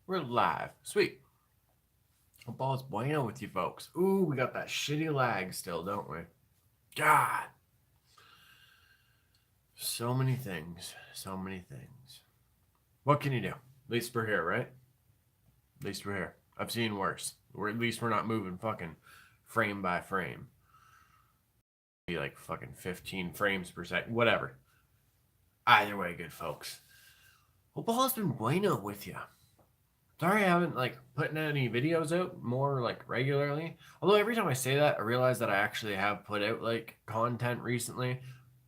We're live. Sweet. Hope all is bueno with you folks. Ooh, we got that shitty lag still, don't we? God. So many things. So many things. What can you do? At least we're here, right? At least we're here. I've seen worse. Or at least we're not moving fucking frame by frame. Be like fucking 15 frames per second. Whatever. Either way, good folks. Hope all has been bueno with you. Sorry I haven't like putting any videos out more like regularly. Although every time I say that, I realize that I actually have put out like content recently.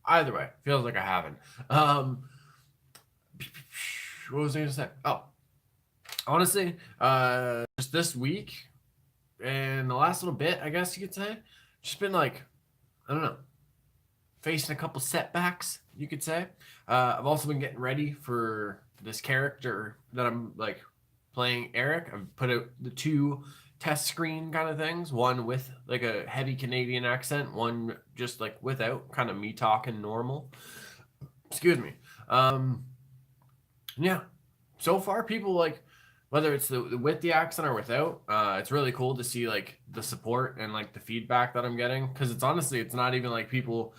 Either way, feels like I haven't. What was I gonna say? Oh, honestly, just this week and the last little bit, I guess you could say, just been like, I don't know, facing a couple setbacks, you could say. I've also been getting ready for this character that I'm like playing Eric. I've put out the two test screen kind of things, one with like a heavy Canadian accent, one just like without, kind of me talking normal. Excuse me. Yeah. So far, people like whether it's the with the accent or without. It's really cool to see like the support and like the feedback that I'm getting because it's honestly it's not even like people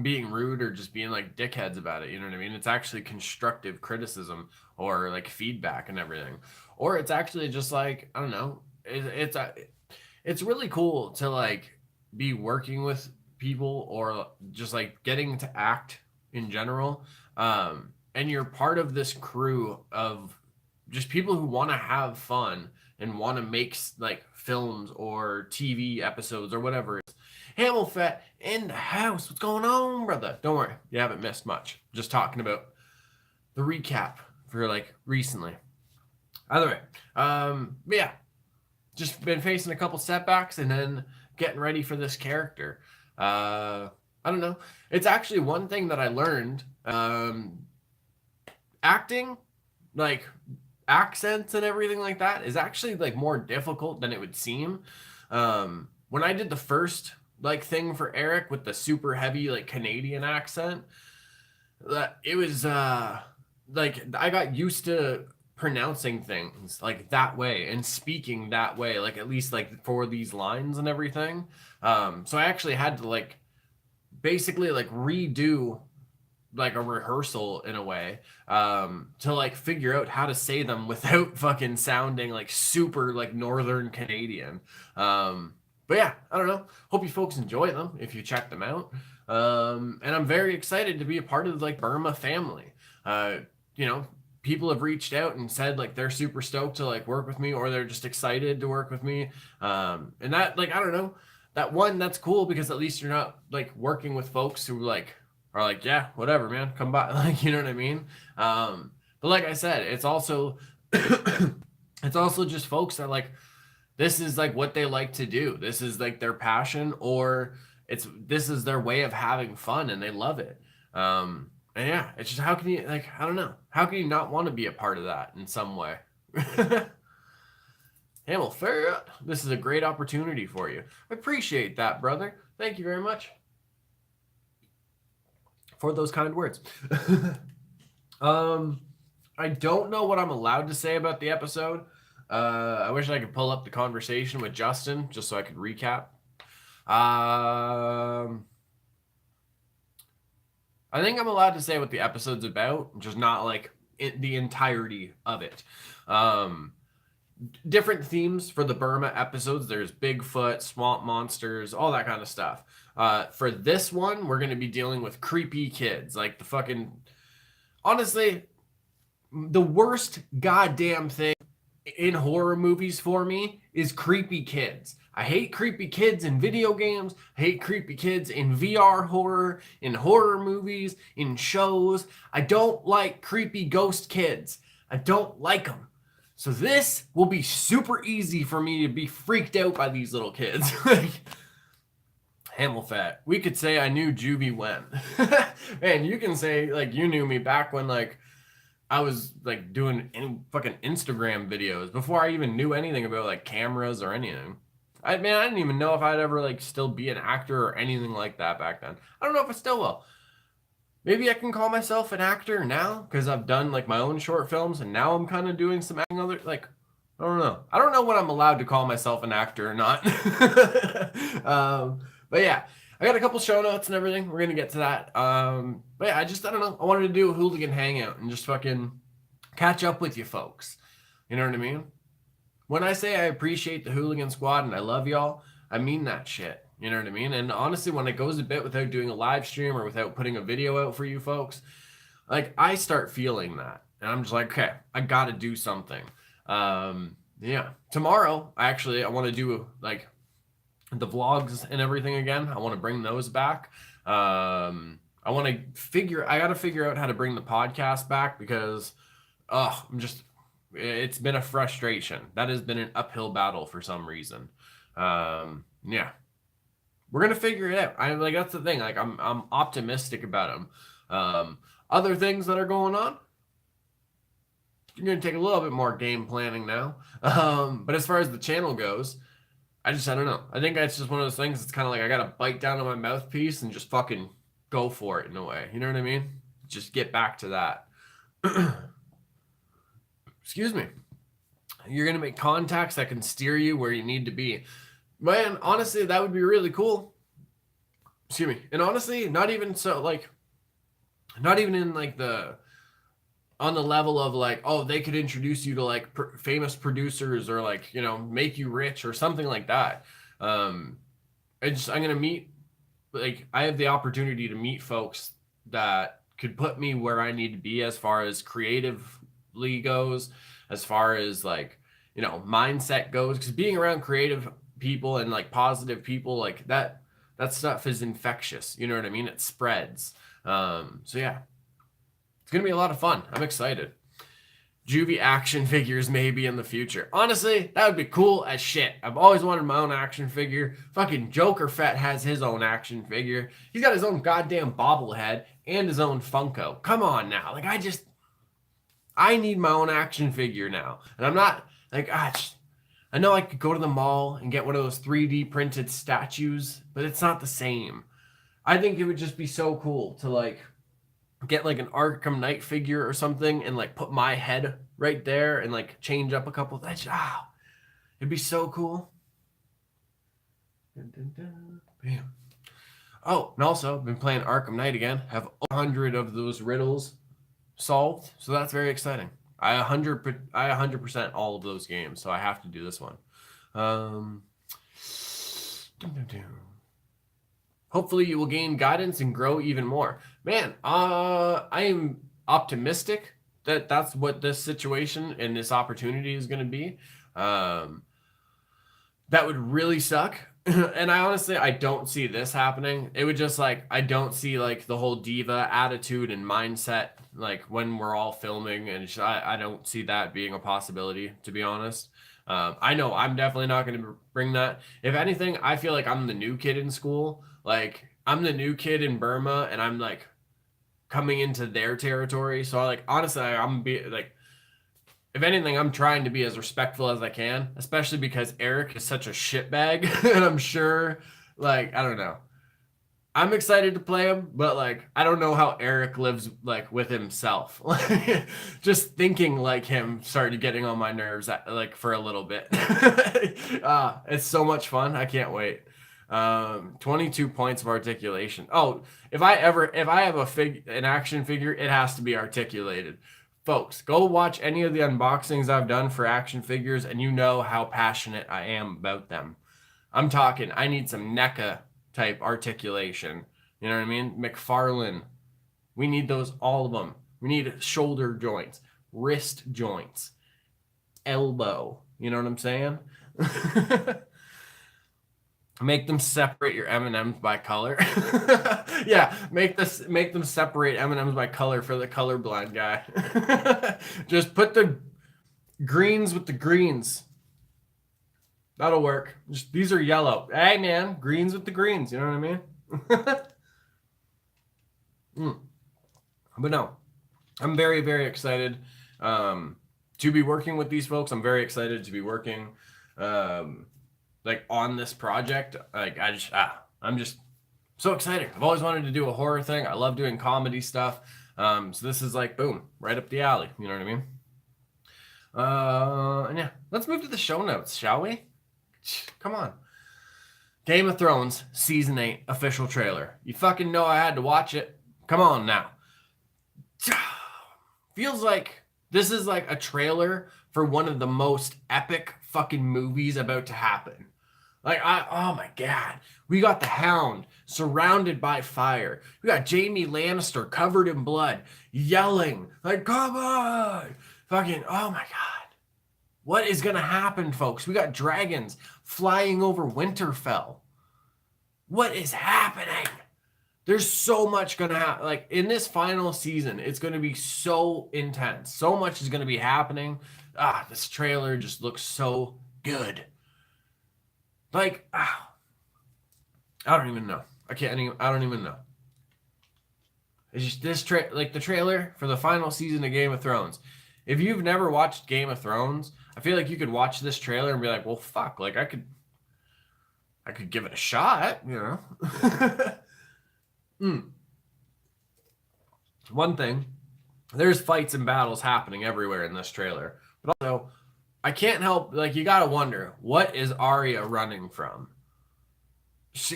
being rude or just being like dickheads about it. You know what I mean? It's actually constructive criticism or like feedback and everything. Or it's actually just like I don't know. It's really cool to like be working with people or just like getting to act in general. And you're part of this crew of just people who want to have fun and want to make like films or TV episodes or whatever. Hamilfet in the house. What's going on, brother? Don't worry, you haven't missed much. Just talking about the recap for like recently. Either way, but yeah, just been facing a couple setbacks and then getting ready for this character. I don't know. It's actually one thing that I learned. Acting, like accents and everything like that, is actually like more difficult than it would seem. When I did the first like thing for Eric with the super heavy like Canadian accent, that it was like I got used to pronouncing things like that way and speaking that way, like at least like for these lines and everything. So I actually had to like basically like redo like a rehearsal in a way to like figure out how to say them without fucking sounding like super like northern Canadian. But yeah, I don't know, hope you folks enjoy them if you check them out. And I'm very excited to be a part of like Burma family. You know, people have reached out and said like they're super stoked to like work with me or they're just excited to work with me. And that like I don't know, that's cool because at least you're not like working with folks who like are like, yeah, whatever, man, come by. Like, you know what I mean? But like I said, it's also it's also just folks that like this is like what they like to do. This is like their passion, or this is their way of having fun and they love it. And yeah, it's just how can you like I don't know, how can you not want to be a part of that in some way? Hamel, fair. This is a great opportunity for you. I appreciate that, brother. Thank you very much for those kind words. I don't know what I'm allowed to say about the episode. I wish I could pull up the conversation with Justin just so I could recap. I think I'm allowed to say what the episode's about, just not like the entirety of it. Different themes for the Burma episodes. There's Bigfoot, swamp monsters, all that kind of stuff. For this one, we're going to be dealing with creepy kids. Like the fucking... Honestly, the worst goddamn thing in horror movies for me is creepy kids. I hate creepy kids in video games. I hate creepy kids in VR horror, in horror movies, in shows. I don't like creepy ghost kids. I don't like them. So this will be super easy for me to be freaked out by these little kids. Hamilfat. We could say I knew Juvie when. Man, you can say like you knew me back when like I was like doing any fucking Instagram videos before I even knew anything about like cameras or anything. I didn't even know if I'd ever like still be an actor or anything like that back then. I don't know if I still will. maybe I can call myself an actor now because I've done like my own short films and now I'm kind of doing some acting other like I don't know. I don't know when I'm allowed to call myself an actor or not. But yeah, I got a couple show notes and everything. We're gonna get to that. But yeah, I don't know. I wanted to do a Hooligan Hangout and just fucking catch up with you folks. You know what I mean? When I say I appreciate the Hooligan Squad and I love y'all, I mean that shit. You know what I mean? And honestly, when it goes a bit without doing a live stream or without putting a video out for you folks, like I start feeling that. And I'm just like, okay, I got to do something. Yeah. Tomorrow, I want to do like the vlogs and everything again. I want to bring those back. I got to figure out how to bring the podcast back because, it's been a frustration. That has been an uphill battle for some reason. Yeah. We're gonna figure it out. That's the thing. Like I'm optimistic about them. Other things that are going on, you're gonna take a little bit more game planning now. But as far as the channel goes, I don't know. I think that's just one of those things. It's kind of like I gotta bite down on my mouthpiece and just fucking go for it in a way. You know what I mean? Just get back to that. Excuse me. You're gonna make contacts that can steer you where you need to be. Man, honestly, that would be really cool. Excuse me. And honestly, not even in like on the level of like, oh, they could introduce you to like famous producers or like, you know, make you rich or something like that. I'm gonna meet, like, I have the opportunity to meet folks that could put me where I need to be as far as creatively goes, as far as like, you know, mindset goes, because being around creative people and like positive people like that stuff is infectious. You know what I mean? It spreads. So yeah, it's gonna be a lot of fun. I'm excited. Juvie action figures maybe in the future. Honestly, that would be cool as shit. I've always wanted my own action figure. Fucking Joker Fett has his own action figure. He's got his own goddamn bobblehead and his own Funko. Come on now. Like I need my own action figure now. And I'm not like, I know I could go to the mall and get one of those 3D printed statues, but it's not the same. I think it would just be so cool to like get like an Arkham Knight figure or something and like put my head right there and like change up a couple things. It'd be so cool. Dun, dun, dun. Bam. Oh, and also been playing Arkham Knight again. Have 100 of those riddles solved, so that's very exciting. I 100% all of those games, so I have to do this one. Hopefully you will gain guidance and grow even more. Man, I am optimistic that that's what this situation and this opportunity is going to be. That would really suck. And I don't see this happening. It would just like, I don't see like the whole diva attitude and mindset, like when we're all filming, and I don't see that being a possibility, to be honest. I know I'm definitely not going to bring that. If anything, I feel like I'm the new kid in school. Like I'm the new kid in Burma and I'm like coming into their territory. So honestly, if anything, I'm trying to be as respectful as I can, especially because Eric is such a shitbag. And I'm sure, like, I don't know. I'm excited to play him, but like, I don't know how Eric lives like with himself. Just thinking like him started getting on my nerves like for a little bit. It's so much fun. I can't wait. 22 points of articulation. Oh, if I have an action figure, it has to be articulated. Folks, go watch any of the unboxings I've done for action figures and you know how passionate I am about them. I'm talking, I need some NECA type articulation. You know what I mean? McFarlane. We need those, all of them. We need shoulder joints, wrist joints, elbow. You know what I'm saying? Make them separate your M&Ms by color. Yeah, make them separate M&Ms by color for the colorblind guy. Just put the greens with the greens. That'll work. These are yellow. Hey man, greens with the greens. You know what I mean? But no, I'm very, very excited to be working with these folks. I'm very excited to be working like on this project. Like I'm just So excited. I've always wanted to do a horror thing. I love doing comedy stuff. So this is like, boom, right up the alley. You know what I mean? And yeah, let's move to the show notes, shall we? Come on. Game of Thrones Season 8 official trailer. You fucking know I had to watch it. Come on now. Feels like this is like a trailer for one of the most epic fucking movies about to happen. Like, oh my God. We got the Hound surrounded by fire. We got Jaime Lannister covered in blood, yelling, like, come on. Fucking, oh my God. What is going to happen, folks? We got dragons flying over Winterfell. What is happening? There's so much going to happen. Like, in this final season, it's going to be so intense. So much is going to be happening. This trailer just looks so good. Like, I don't even know. I don't even know. It's just this like the trailer for the final season of Game of Thrones. If you've never watched Game of Thrones, I feel like you could watch this trailer and be like, well, fuck, like I could give it a shot, you know. One thing, there's fights and battles happening everywhere in this trailer. But also, I can't help, like, you gotta wonder, what is Arya running from?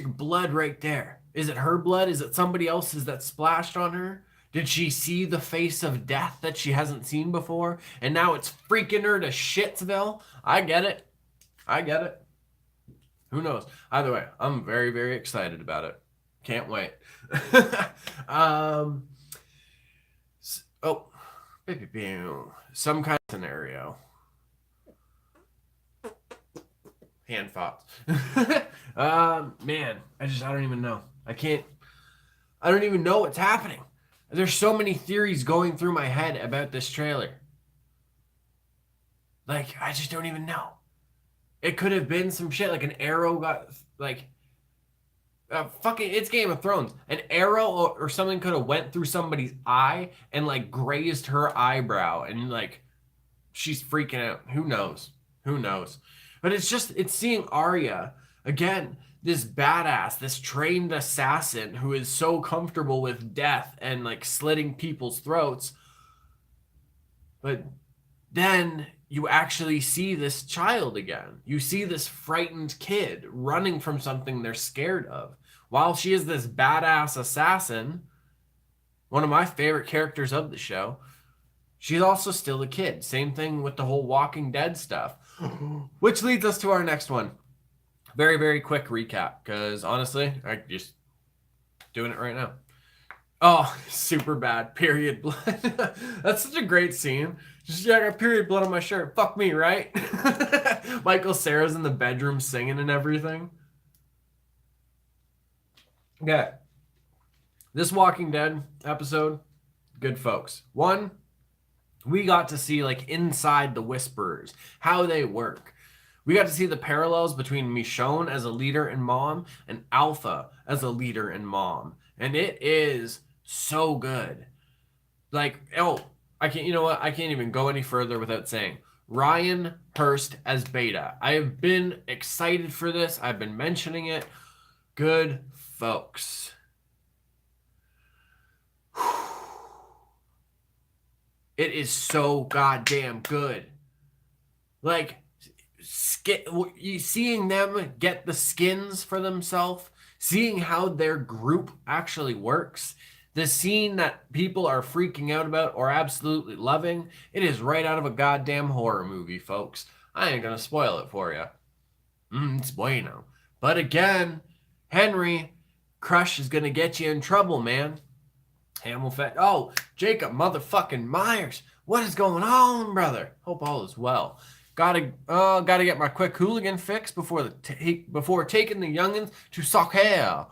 Blood right there. Is it her blood? Is it somebody else's that splashed on her? Did she see the face of death that she hasn't seen before? And now it's freaking her to shitsville? I get it. Who knows? Either way, I'm very, very excited about it. Can't wait. Some kind of scenario. Hand thoughts. Man, I don't even know. I don't even know what's happening. There's so many theories going through my head about this trailer. Like, I just don't even know. It could have been some shit, like an arrow got, like, it's Game of Thrones. An arrow or something could have went through somebody's eye and, like, grazed her eyebrow. And, like, she's freaking out. Who knows? But it's seeing Arya, again, this badass, this trained assassin who is so comfortable with death and, like, slitting people's throats. But then you actually see this child again. You see this frightened kid running from something they're scared of. While she is this badass assassin, one of my favorite characters of the show, she's also still a kid. Same thing with the whole Walking Dead stuff. Which leads us to our next one. Very, very quick recap, because honestly, I'm just doing it right now. Oh, super bad. Period blood. That's such a great scene. Just, yeah, I got period blood on my shirt. Fuck me, right? Michael Cera's in the bedroom singing and everything. Okay. This Walking Dead episode, good folks. One, we got to see, like, inside the Whisperers, how they work. We got to see the parallels between Michonne as a leader and mom and Alpha as a leader and mom. And it is so good. Like, I can't even go any further without saying Ryan Hurst as Beta. I have been excited for this. I've been mentioning it. Good folks. It is so goddamn good. Like, seeing them get the skins for themselves, seeing how their group actually works, the scene that people are freaking out about or absolutely loving, it is right out of a goddamn horror movie, folks. I ain't gonna spoil it for you. It's bueno. But again, Henry, crush is gonna get you in trouble, man. Oh, Jacob motherfucking Myers. What is going on, brother? Hope all is well. Gotta get my quick hooligan fix before taking the youngins to soccer.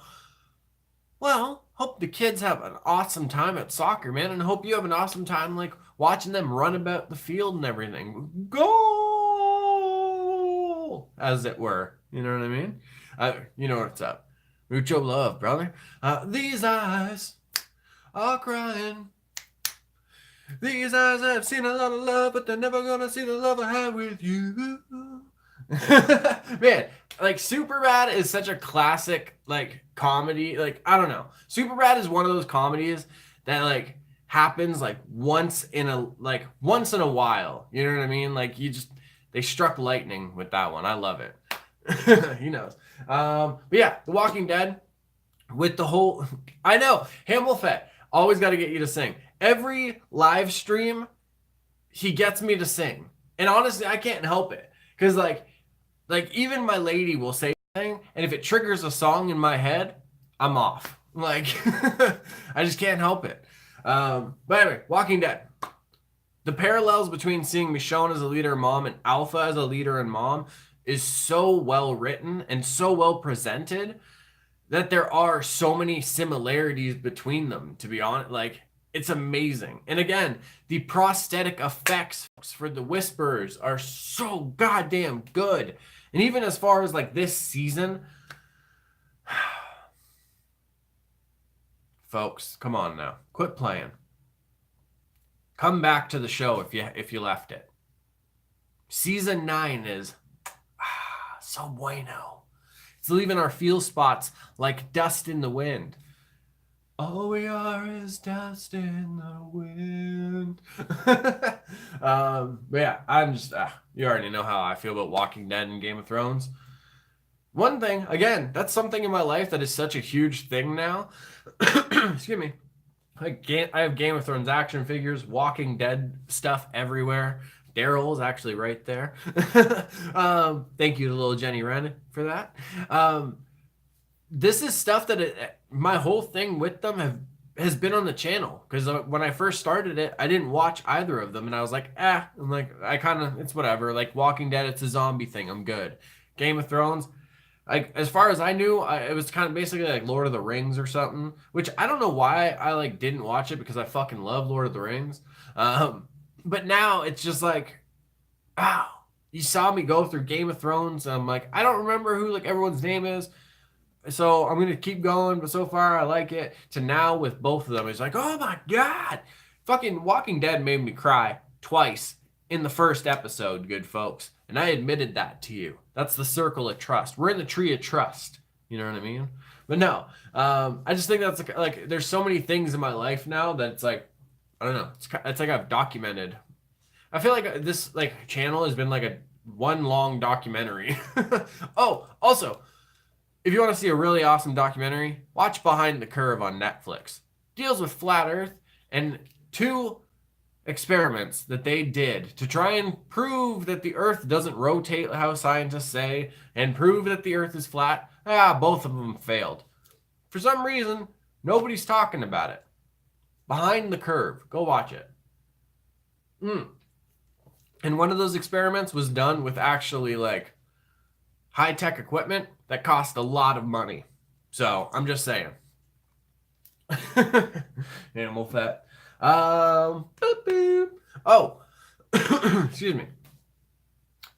Well, hope the kids have an awesome time at soccer, man, and hope you have an awesome time, like, watching them run about the field and everything. Goal, as it were. You know what I mean? You know what's up. Mucho love, brother. These eyes are crying. These eyes have seen a lot of love, but they're never gonna see the love I have with you. Man, like Superbad is such a classic like comedy. Like I don't know, Superbad is one of those comedies that like happens like once in a while. You know what I mean? Like they struck lightning with that one. I love it. He knows. But yeah, The Walking Dead with the whole. I know Hamilfet always got to get you to sing. Every live stream, he gets me to sing, and honestly, I can't help it because like even my lady will say something, and if it triggers a song in my head, I'm off. Like I just can't help it. But anyway, Walking Dead. The parallels between seeing Michonne as a leader and mom and Alpha as a leader and mom is so well written and so well presented that there are so many similarities between them, to be honest. Like it's amazing. And again, the prosthetic effects for the Whisperers are so goddamn good. And even as far as like this season, folks, come on now. Quit playing. Come back to the show if you left it. Season 9 is so bueno. It's leaving our feel spots like dust in the wind. All we are is dust in the wind. But yeah, I'm just, you already know how I feel about Walking Dead and Game of Thrones. One thing, again, that's something in my life that is such a huge thing now. Excuse me. I have Game of Thrones action figures, Walking Dead stuff everywhere. Daryl's actually right there. Thank you to little Jenny Wren for that. This is stuff that my whole thing with them has been on the channel, because when I first started it, I didn't watch either of them, and I was like, I'm like, it's whatever. Like Walking Dead, it's a zombie thing. I'm good. Game of Thrones, like as far as I knew, it was kind of basically like Lord of the Rings or something, which I don't know why I like didn't watch it, because I fucking love Lord of the Rings. But now it's just like, wow, you saw me go through Game of Thrones. I'm like, I don't remember who like everyone's name is, so I'm gonna keep going. But so far, I like it. To now with both of them, it's like, oh my god, fucking Walking Dead made me cry twice in the first episode, good folks. And I admitted that to you. That's the circle of trust. We're in the tree of trust. You know what I mean? But no, I just think that's like there's so many things in my life now that it's like, I don't know. It's like I've documented. I feel like this like channel has been like a one long documentary. Oh, also, if you want to see a really awesome documentary, watch Behind the Curve on Netflix. Deals with flat Earth and 2 experiments that they did to try and prove that the Earth doesn't rotate how scientists say and prove that the Earth is flat. Both of them failed. For some reason, nobody's talking about it. Behind the Curve. Go watch it. And one of those experiments was done with actually like high-tech equipment that cost a lot of money. So I'm just saying. Animal fat. Boop, boop. Oh, excuse me.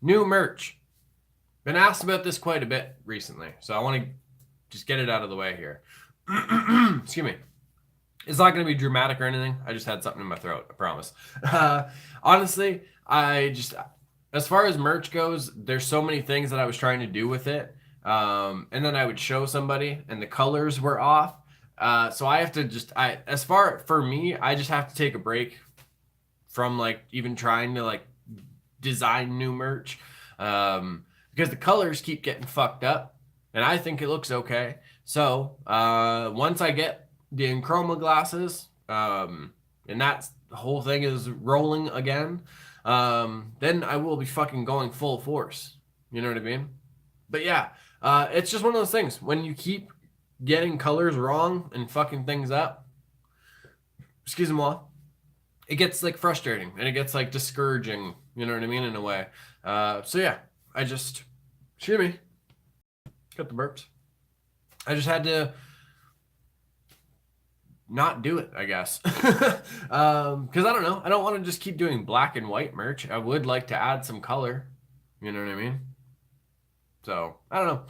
New merch. Been asked about this quite a bit recently, so I want to just get it out of the way here. Excuse me. It's not going to be dramatic or anything. I just had something in my throat, I promise. Honestly, as far as merch goes, there's so many things that I was trying to do with it. And then I would show somebody and the colors were off. So I have to for me, I just have to take a break from like even trying to like design new merch. Because the colors keep getting fucked up and I think it looks okay. So, once I get the Enchroma glasses, and that's the whole thing is rolling again, then I will be fucking going full force. You know what I mean? But yeah, it's just one of those things. When you keep getting colors wrong and fucking things up, excuse me, it gets like frustrating and it gets like discouraging. You know what I mean? In a way. So yeah, excuse me, got the burps. I just had to not do it, I guess. Because I don't know. I don't want to just keep doing black and white merch. I would like to add some color. You know what I mean? So, I don't know.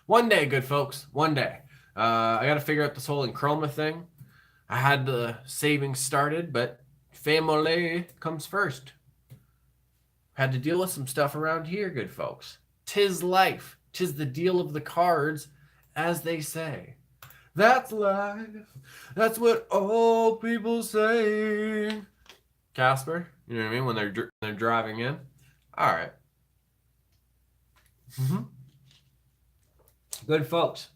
One day, good folks. One day. I got to figure out this whole Enchroma thing. I had the savings started, but family comes first. Had to deal with some stuff around here, good folks. 'tis life, 'tis the deal of the cards, as they say. That's life. That's what all people say. Casper, you know what I mean? When they're driving in. All right. Good folks.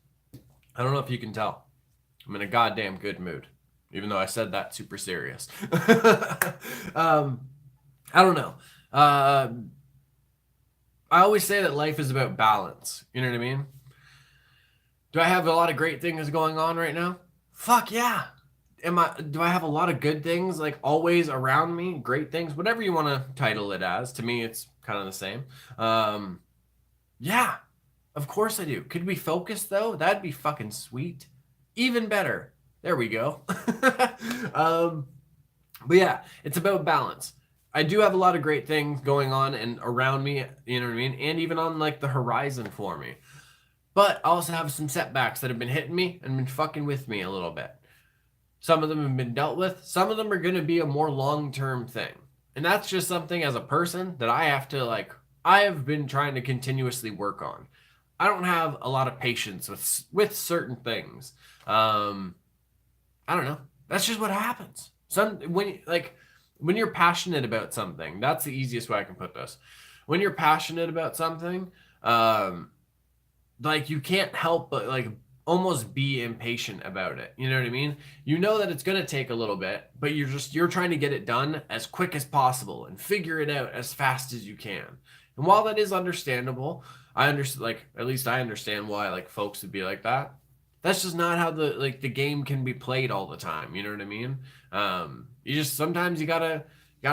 I don't know if you can tell. I'm in a goddamn good mood, even though I said that super serious. I don't know. I always say that life is about balance. You know what I mean? Do I have a lot of great things going on right now? Fuck yeah. Do I have a lot of good things like always around me? Great things, whatever you want to title it as. To me, it's kind of the same. Yeah, of course I do. Could we focus though? That'd be fucking sweet. Even better. There we go. But yeah, it's about balance. I do have a lot of great things going on and around me, you know what I mean? And even on like the horizon for me. But I also have some setbacks that have been hitting me and been fucking with me a little bit. Some of them have been dealt with. Some of them are going to be a more long-term thing. And that's just something as a person that I have to I have been trying to continuously work on. I don't have a lot of patience with certain things. I don't know. That's just what happens. When you're passionate about something, that's the easiest way I can put this. When you're passionate about something, you can't help but almost be impatient about it. You know what I mean? You know that it's going to take a little bit, but you're trying to get it done as quick as possible and figure it out as fast as you can. And while that is understandable, I understand, at least I understand why folks would be like that. That's just not how the game can be played all the time. You know what I mean? Sometimes you gotta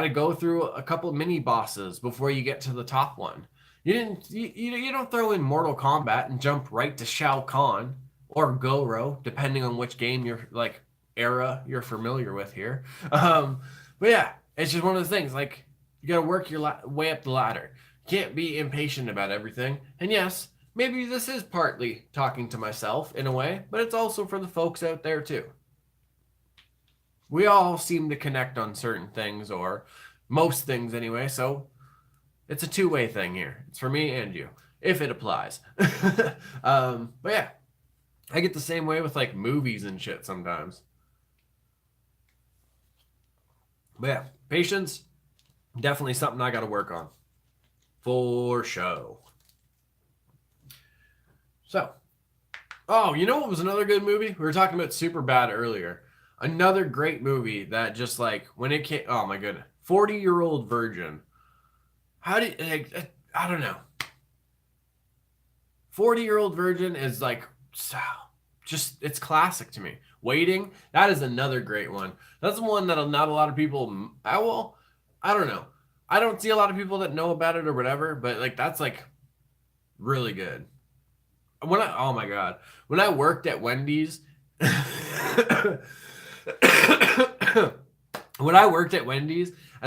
go through a couple mini bosses before you get to the top one. You don't throw in Mortal Kombat and jump right to Shao Kahn or Goro, depending on which game era you're familiar with here. But yeah, it's just one of the things. You gotta work your way up the ladder. You can't be impatient about everything. And yes, maybe this is partly talking to myself in a way, but it's also for the folks out there too. We all seem to connect on certain things, or most things anyway, so it's a two-way thing here. It's for me and you, if it applies. But yeah, I get the same way with movies and shit sometimes. But yeah, patience, definitely something I got to work on. For show. So, you know what was another good movie? We were talking about Superbad earlier. Another great movie that just when it came, oh my goodness, 40-Year-Old Virgin. How do you, I don't know. 40-Year-Old Virgin is it's classic to me. Waiting, that is another great one. That's one that not a lot of people, I don't know. I don't see a lot of people that know about it or whatever, but that's really good. Oh my God, when I worked at Wendy's, when I worked at Wendy's,